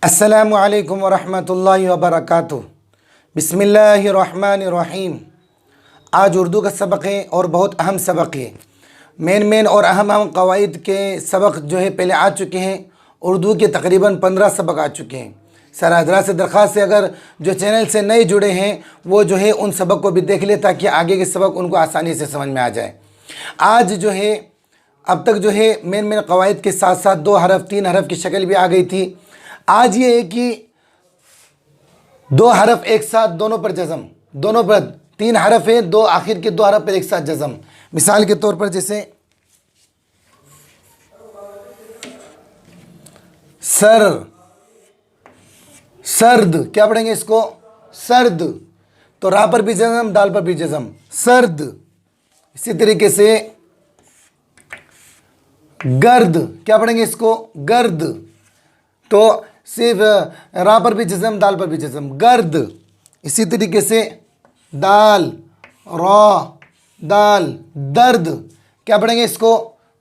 अस्सलामु अलैकुम वरहमतुल्लाहि वबरकातुहू। बिस्मिल्लाहिर्रहमानिर्रहीम। आज उर्दू का सबक है और बहुत अहम सबक है। मेन और अहम क़वाइद के सबक जो है पहले आ चुके हैं। उर्दू के तकरीबन 15 सबक आ चुके हैं। सर हज़रात से दरख्वास्त है, अगर जो चैनल से नए जुड़े हैं वो जो है उन सबक को भी देख ले ताकि आगे के सबक उनको आसानी से समझ में आ जाए। आज जो है अब तक जो है मेन क़वाइद के साथ साथ 2 हरफ 3 हरफ की शक्ल भी आ गई थी। आज ये है कि 2 हरफ एक साथ दोनों पर जज़म, दोनों पर 3 हरफ है, 2 आखिर के 2 हरफ पर एक साथ जज़म। मिसाल के तौर पर जैसे सर, सर्द, क्या पढ़ेंगे इसको? सर्द। तो रा पर भी जज़म, दाल पर भी जज़म, सर्द। इसी तरीके से गर्द, क्या पढ़ेंगे इसको? गर्द। तो सिर्फ रा पर भी जज़म, दाल पर भी जज़म, गर्द। इसी तरीके से दाल, रा, दाल, दर्द, क्या पढ़ेंगे इसको?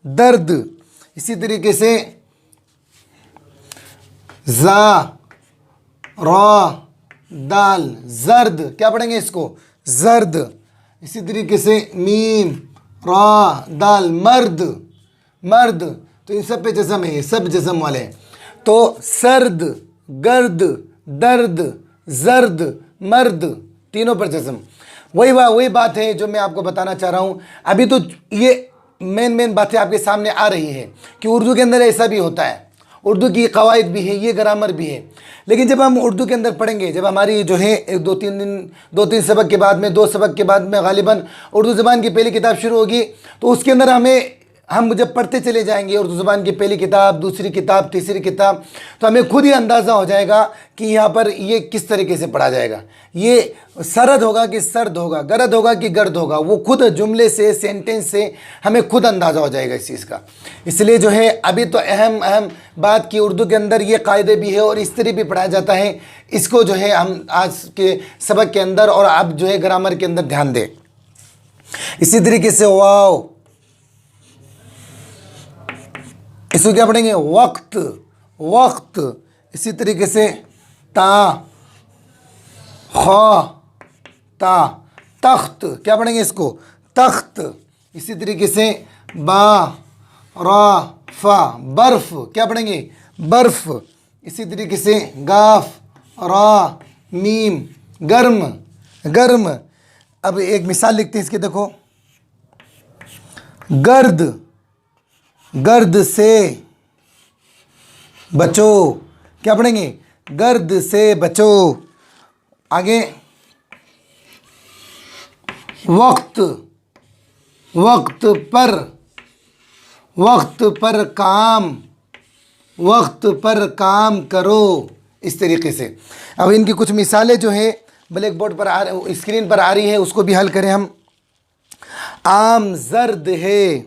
दर्द। इसी तरीके से जा, रा, दाल, जर्द, क्या पढ़ेंगे इसको? जर्द। इसी तरीके से मीम, रा, दाल, मर्द, मर्द। तो इन सब पे जज़म है, ये सब जज़म वाले हैं। तो सर्द, गर्द, दर्द, जर्द, मर्द, तीनों पर जज़म। वही बात है जो मैं आपको बताना चाह रहा हूँ। अभी तो ये मेन बातें आपके सामने आ रही है कि उर्दू के अंदर ऐसा भी होता है, उर्दू की क़वाइद भी है, ये ग्रामर भी है। लेकिन जब हम उर्दू के अंदर पढ़ेंगे, जब हमारी जो है 2-3 सबक के बाद में, 2 सबक के बाद में गालिबन उर्दू ज़बान की पहली किताब शुरू होगी, तो उसके अंदर हम जब पढ़ते चले जाएंगे उर्दू ज़बान की पहली किताब, दूसरी किताब, तीसरी किताब, तो हमें खुद ही अंदाज़ा हो जाएगा कि यहाँ पर ये किस तरीके से पढ़ा जाएगा। ये सरद होगा कि सर्द होगा, गरद होगा कि गर्द होगा, वो खुद जुमले से, सेंटेंस से हमें खुद अंदाज़ा हो जाएगा इस चीज़ का। इसलिए जो है अभी तो अहम बात की उर्दू के अंदर ये कायदे भी है और इस तरह भी पढ़ाया जाता है। इसको जो है हम आज के सबक के अंदर और अब जो है ग्रामर के अंदर ध्यान दें। इसी तरीके से वाव, इसको क्या पढ़ेंगे? वक्त, वक्त। इसी तरीके से ता, खा, ता, तख्त, क्या पढ़ेंगे इसको? तख्त। इसी तरीके से बा, रा, फा, बर्फ, क्या पढ़ेंगे? बर्फ। इसी तरीके से गाफ, रा, मीम, गर्म, गर्म। अब एक मिसाल लिखते हैं इसके, देखो, गर्द, गर्द से बचो, क्या पढ़ेंगे? गर्द से बचो। आगे वक्त, वक्त पर, वक्त पर काम, वक्त पर काम करो, इस तरीके से। अब इनकी कुछ मिसालें जो है ब्लैक बोर्ड पर स्क्रीन पर आ रही है, उसको भी हल करें हम। आम जर्द है,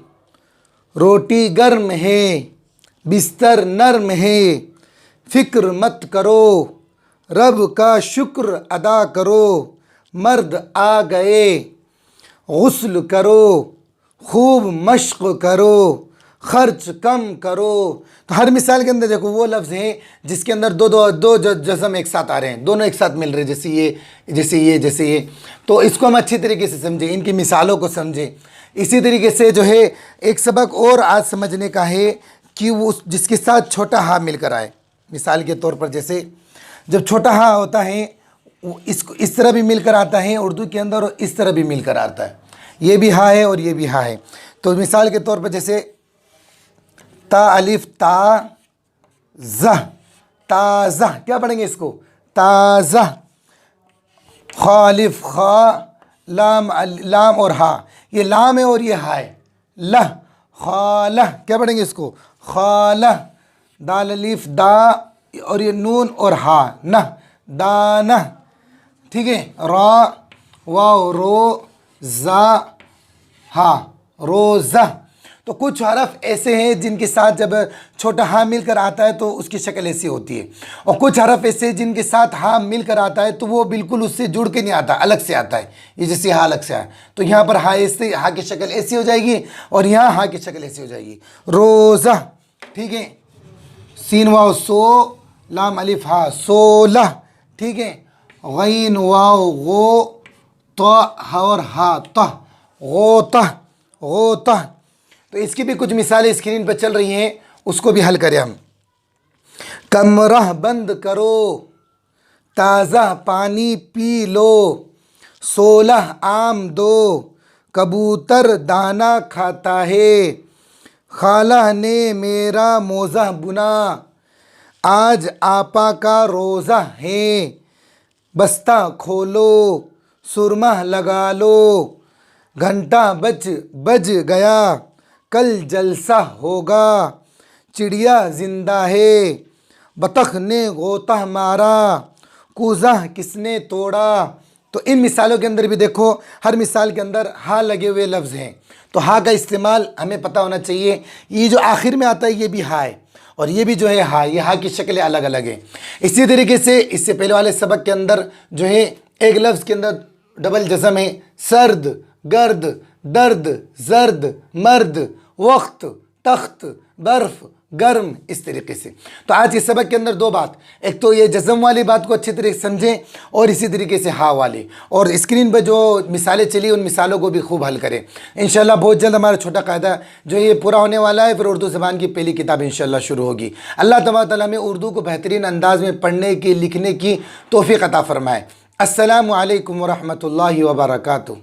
रोटी गर्म है, बिस्तर नर्म है, फिक्र मत करो, रब का शुक्र अदा करो, मर्द आ गए, गुस्ल करो, खूब मश्क करो, खर्च कम करो। तो हर मिसाल के अंदर देखो वो लफ्ज़ हैं जिसके अंदर दो जज़म एक साथ आ रहे हैं, दोनों एक साथ मिल रहे हैं, जैसे ये। तो इसको हम अच्छी तरीके से समझें, इनकी मिसालों को समझें। इसी तरीके से जो है एक सबक और आज समझने का है कि वो जिसके साथ छोटा हा मिलकर आए। मिसाल के तौर पर जैसे जब छोटा हा होता है वो इसको इस तरह भी मिलकर आता है उर्दू के अंदर और इस तरह भी मिलकर आता है। ये भी हा है और ये भी हा है। तो मिसाल के तौर पर जैसे ता अलिफ ता ज़ह, ताज़ा, क्या पढ़ेंगे इसको? ताज़ा। खा अलिफ खा, लाम और हा, ये लाम है और ये हा है, लह, खाला, क्या पढ़ेंगे इसको? खाला। दाल अलिफ दा और ये नून और हा, न, दाना, ठीक है। रा, वाव, रो, जा, हा, रोज़ा। तो कुछ हरफ ऐसे हैं जिनके साथ जब छोटा हा मिलकर आता है तो उसकी शक्ल ऐसी होती है, और कुछ हरफ ऐसे हैं जिनके साथ हा मिलकर आता है तो वो बिल्कुल उससे जुड़ के नहीं आता, अलग से आता है। ये जैसे हा अलग से आया तो यहाँ पर हा ऐसे, हा की शक्ल ऐसी हो जाएगी और यहाँ हा की शक्ल ऐसी हो जाएगी, रोज़ा, ठीक है। सीन वाव सो, लाम अलिफ हा, सोलह, ठीक है। गैन वाव गो, तो और हा, तह, गोतह, गोतह। तो इसकी भी कुछ मिसालें स्क्रीन पर चल रही हैं, उसको भी हल करें हम। कमरा बंद करो, ताज़ा पानी पी लो, 16 आम दो, कबूतर दाना खाता है, खाला ने मेरा मोज़ा बुना, आज आपा का रोज़ा है, बस्ता खोलो, सुरमा लगा लो, घंटा बज गया, कल जलसा होगा, चिड़िया जिंदा है, बतख ने गोता मारा, कूजा किसने तोड़ा। तो इन मिसालों के अंदर भी देखो, हर मिसाल के अंदर हा लगे हुए लफ्ज़ हैं। तो हा का इस्तेमाल हमें पता होना चाहिए। ये जो आखिर में आता है ये भी हा है, और ये भी जो है हा, ये हा की शक्लें अलग अलग हैं। इसी तरीके से इससे पहले वाले सबक के अंदर जो है एक लफ्ज़ के अंदर डबल जज़म है, सर्द, गर्द, दर्द, जर्द, मर्द, वक्त, तख्त, बर्फ़, गर्म, इस तरीके से। तो आज के सबक के अंदर दो बात, एक तो ये जज़म वाली बात को अच्छी तरीके से समझें, और इसी तरीके से हा वाली, और स्क्रीन पर जो मिसालें चली उन मिसालों को भी खूब हल करें। इंशाल्लाह बहुत जल्द हमारा छोटा कायदा जो ये पूरा होने वाला है, फिर उर्दू ज़बान की पहली किताब इंशाल्लाह शुरू होगी। अल्लाह तबारक व तआला हमें उर्दू को बेहतरीन अंदाज़ में पढ़ने की, लिखने की तौफ़ीक़ अता फ़रमाए। अस्सलामु अलैकुम व रहमतुल्लाहि व बरकातुहू।